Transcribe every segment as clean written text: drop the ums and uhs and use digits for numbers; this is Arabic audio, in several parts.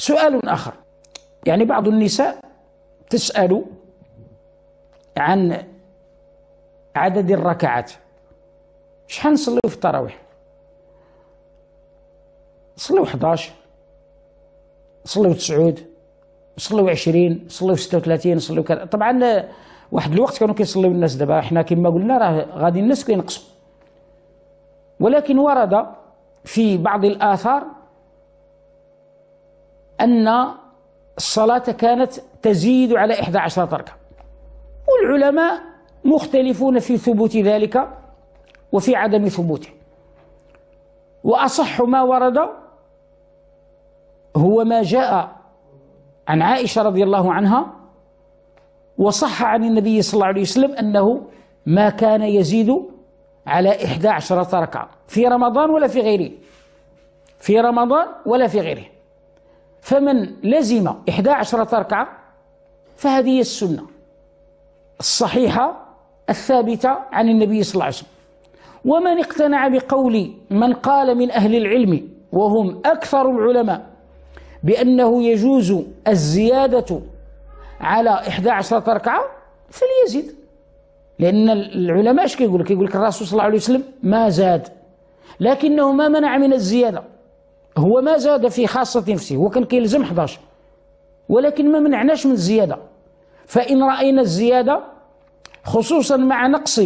سؤال آخر، يعني بعض النساء تسأل عن عدد الركعات. شحال نصليو في التراويح؟ نصليو 11، نصليو 9، نصليو 20، نصليو 36، نصليو كذا. طبعا واحد الوقت كانوا كيصليو الناس، دابا حنا كما قلنا راه غادي الناس كينقصوا، ولكن ورد في بعض الآثار أن الصلاة كانت تزيد على 11 ركعة، والعلماء مختلفون في ثبوت ذلك وفي عدم ثبوته. وأصح ما ورد هو ما جاء عن عائشة رضي الله عنها، وصح عن النبي صلى الله عليه وسلم أنه ما كان يزيد على 11 ركعة في رمضان ولا في غيره، في رمضان ولا في غيره. فمن لزم 11 ركعة فهذه هي السنة الصحيحة الثابتة عن النبي صلى الله عليه وسلم. ومن اقتنع بقول من قال من أهل العلم وهم أكثر العلماء بأنه يجوز الزيادة على 11 ركعة فليزيد، لأن العلماء اش كيقول لك؟ كيقول لك الرسول صلى الله عليه وسلم ما زاد، لكنه ما منع من الزيادة، هو ما زاد في خاصة نفسه، هو كان كيلزم 11 ولكن ما منعناش من الزيادة. فإن رأينا الزيادة خصوصا مع نقص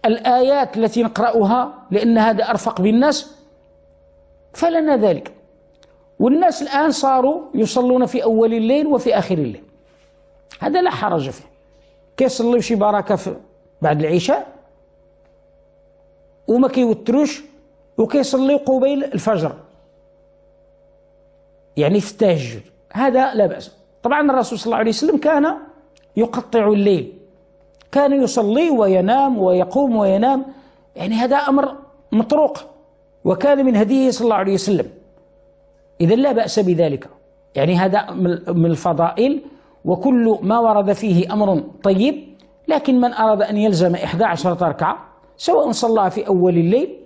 الآيات التي نقرأها لأن هذا أرفق بالناس فلنا ذلك. والناس الآن صاروا يصلون في أول الليل وفي آخر الليل، هذا لا حرج فيه، كيصليو شي بركة بعد العشاء وما كيوتروش، وكيصليو قبيل الفجر يعني في التهجد، هذا لا بأس. طبعا الرسول صلى الله عليه وسلم كان يقطع الليل، كان يصلي وينام ويقوم وينام، يعني هذا أمر مطروق وكان من هديه صلى الله عليه وسلم، إذن لا بأس بذلك، يعني هذا من الفضائل، وكل ما ورد فيه أمر طيب. لكن من أراد أن يلزم 11 ركعة سواء صلى في أول الليل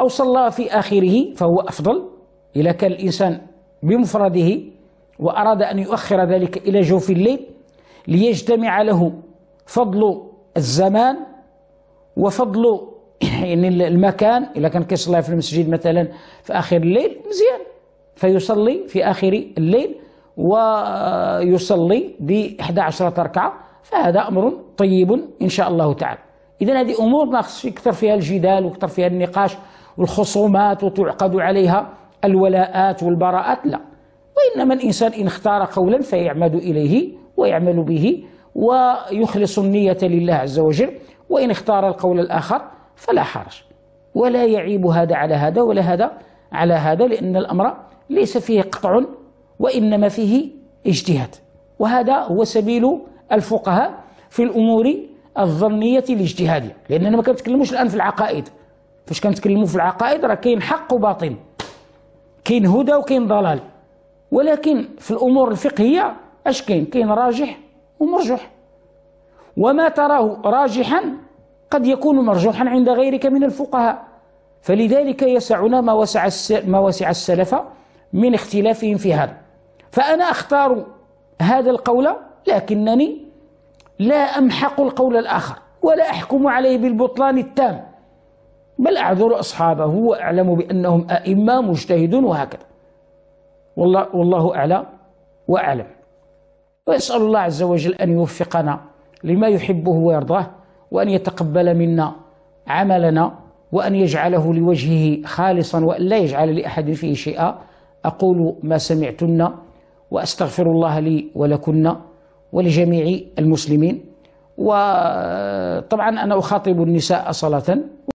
أو صلى في آخره فهو أفضل. إذا كان الإنسان بمفرده وأراد أن يؤخر ذلك إلى جوف الليل ليجتمع له فضل الزمان وفضل يعني المكان، إذا كان كيصلي في المسجد مثلا في آخر الليل مزيان فيصلي في آخر الليل ويصلي ب11 ركعة، فهذا أمر طيب إن شاء الله تعالى. إذن هذه أمور ما خصش يكثر فيها الجدال ويكثر فيها النقاش والخصومات وتعقد عليها الولاءات والبراءات، لا. وإنما الإنسان إن اختار قولا فيعمد إليه ويعمل به ويخلص النية لله عز وجل، وإن اختار القول الآخر فلا حرج، ولا يعيب هذا على هذا ولا هذا على هذا، لأن الأمر ليس فيه قطع وإنما فيه اجتهاد، وهذا هو سبيل الفقهاء في الأمور الظنية الاجتهادية. لأننا ما كنتكلموش الآن في العقائد، فاش كنتكلموا في العقائد راه كاين حق وباطل، كاين هدى وكاين ضلال، ولكن في الأمور الفقهية اش كاين؟ كاين راجح ومرجوح، وما تراه راجحا قد يكون مرجوحا عند غيرك من الفقهاء، فلذلك يسعنا ما وسع السلف من اختلافهم في هذا. فأنا أختار هذا القول، لكنني لا أمحق القول الآخر ولا أحكم عليه بالبطلان التام، بل أعذر أصحابه وأعلم بأنهم أئمة مجتهدون وهكذا. والله أعلى وأعلم، ويسأل الله عز وجل أن يوفقنا لما يحبه ويرضاه، وأن يتقبل منا عملنا، وأن يجعله لوجهه خالصا، وأن لا يجعل لأحد فيه شيئا. أقول ما سمعتن وأستغفر الله لي ولكن ولجميع المسلمين. وطبعا أنا أخاطب النساء صلاة